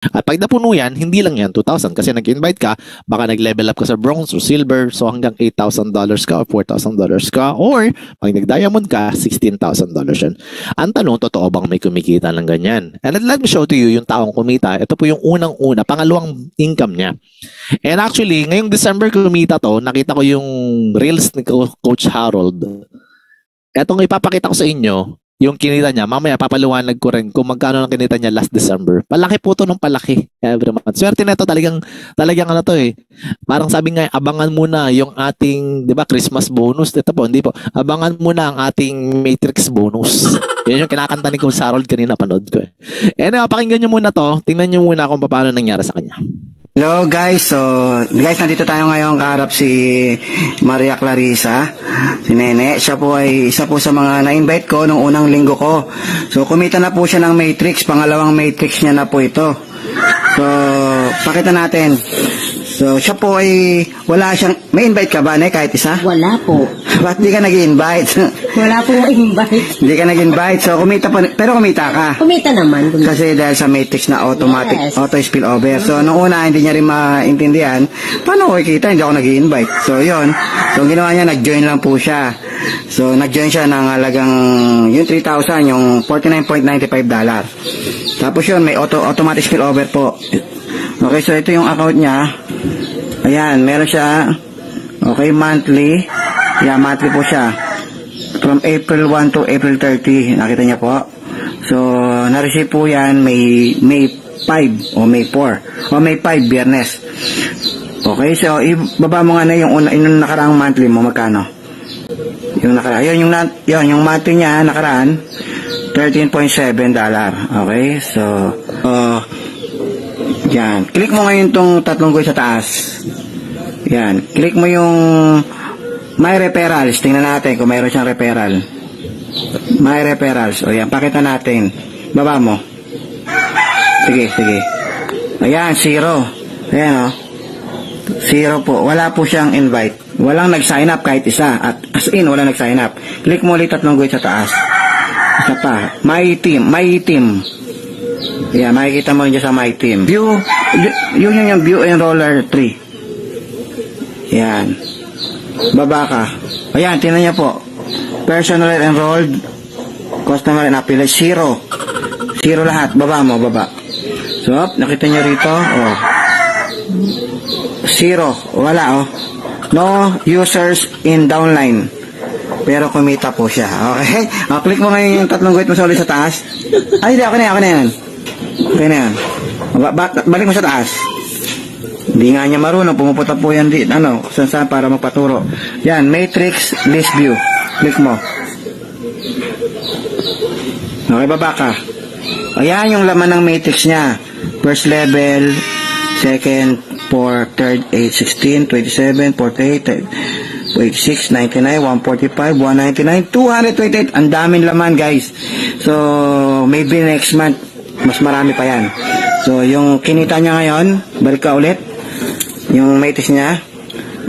At pag napuno yan, hindi lang yan 2,000 kasi nag-invite ka, baka nag-level up ka sa bronze or silver, so hanggang $8,000 ka o $4,000 ka, or pag nag-diamond ka, $16,000 yan. Ang tanong, totoo bang may kumikita ng ganyan? And let me show to you yung taong kumita. Ito po yung unang-una, pangalawang income niya. And actually, ngayong December kumita to, nakita ko yung reels ni Coach Harold. Etong ipapakita ko sa inyo, yung kinita niya, mamaya papaliwanag ko rin kung magkano ang kinita niya last December. Palaki po to ng palaki every month. Swerte na ito, talagang ano to eh. Parang sabi nga, abangan muna yung ating, di ba, Christmas bonus. Ito po, hindi po. Abangan muna ang ating Matrix bonus. Yan yung kinakanta ni Coach Harold kanina, panood ko eh. Anyway, pakinggan nyo muna to. Tingnan nyo muna kung paano nangyari sa kanya. Hello guys, so guys, nandito tayo ngayon kaharap si Maria Clarissa, si Nene. Siya po ay isa po sa mga na-invite ko nung unang linggo ko. So kumita na po siya ng Matrix, pangalawang Matrix niya na po ito. So pakita natin. So siya po ay wala siyang, may invite ka ba, ne, kahit isa? Wala po. Ba't di ka nag-invite? Wala po ma-invite. Hindi ka nag-invite, so kumita pa, pero kumita ka. Kumita naman. Kasi dahil sa Matrix na automatic, Yes. auto spill over. So, nung una, hindi niya rin maintindihan, paano ko ikita? Hindi ako nag-i-invite. So, yun. So, ginawa niya, nag-join lang po siya. So, nag-join siya ng halagang, yung 3,000, yung $49.95. Tapos yun, may automatic spill over po. Okay, so ito yung account niya. Ayan, meron siya, okay, monthly. Yeah, monthly po siya. From April 1 to April 30, nakita niya po. So, na-receive po yan May 5 o May 4 o May 5, Biyernes. Okay, so ibaba mo nga na yung nakaraang monthly mo, magkano? Yung nakaraan, yung monthly niya nakaraan $13.7. Okay, so yan. Click mo ngayon tong tatlong guys sa taas. Yan, click mo yung My Referrals. Tingnan natin kung mayroon siyang referral. My Referrals. O yan, pakita natin. Baba mo. Sige. Ayan, 0. Ayan o. 0 po. Wala po siyang invite. Walang nag-sign up kahit isa. At as in, walang nag-sign up. Click mo ulit tatlong guhit sa taas. Isa pa. My team. Ayan, makikita mo dyan sa My Team. View. Yung view enroller 3. Ayan. Baba ka. Ayan, tingnan niya po. Personal enrolled, customer and affiliate, 0. 0 lahat. Baba mo, baba. So, nakita niyo rito, oh. 0. Wala, oh. No users in downline. Pero kumita po siya. Okay? Click mo ngayon yung tatlong guhit mo sa ulit sa taas. Ay, hindi. Ako na yan. Okay na yan. Balik mo sa taas. Hindi nga niya marunong. Pumupunta po yan din. Saan para magpaturo. Yan. Matrix list view. Click mo. Okay, baba ka. Ayan yung laman ng matrix niya. First level, second, 4, third, 8, 16, 27, 48, 86, 99, 145, 199, 228. Ang daming laman, guys. So, maybe next month, mas marami pa yan. So, yung kinita niya ngayon, balik ka ulit. Yung matrix niya,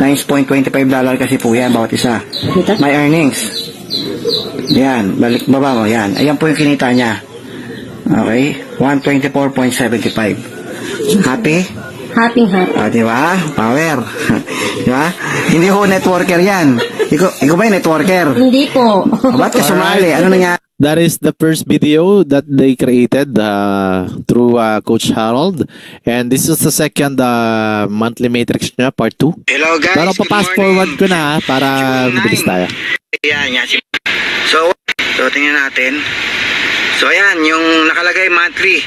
times $0.25 kasi po yan, bawat isa. My earnings. Yan, balik, baba mo, yan. Ayan po yung kinita niya. Okay, 124.75. Happy? Happy. Diba? Power. Diba? Hindi ko networker yan. Ikaw ba yung networker? Hindi po. Ba't ka sumali? Ano nangyari? That is the first video that they created through Coach Harold. And this is the second monthly matrix niya, part 2. Hello guys, pero pa-fast forward ko na para mabilis tayo. Ayan, yan. So tingnan natin. So ayan, yung nakalagay monthly.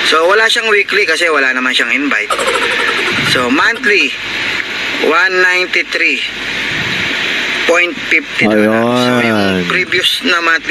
So wala siyang weekly kasi wala naman siyang invite. So monthly, 193.50. So yung previous na monthly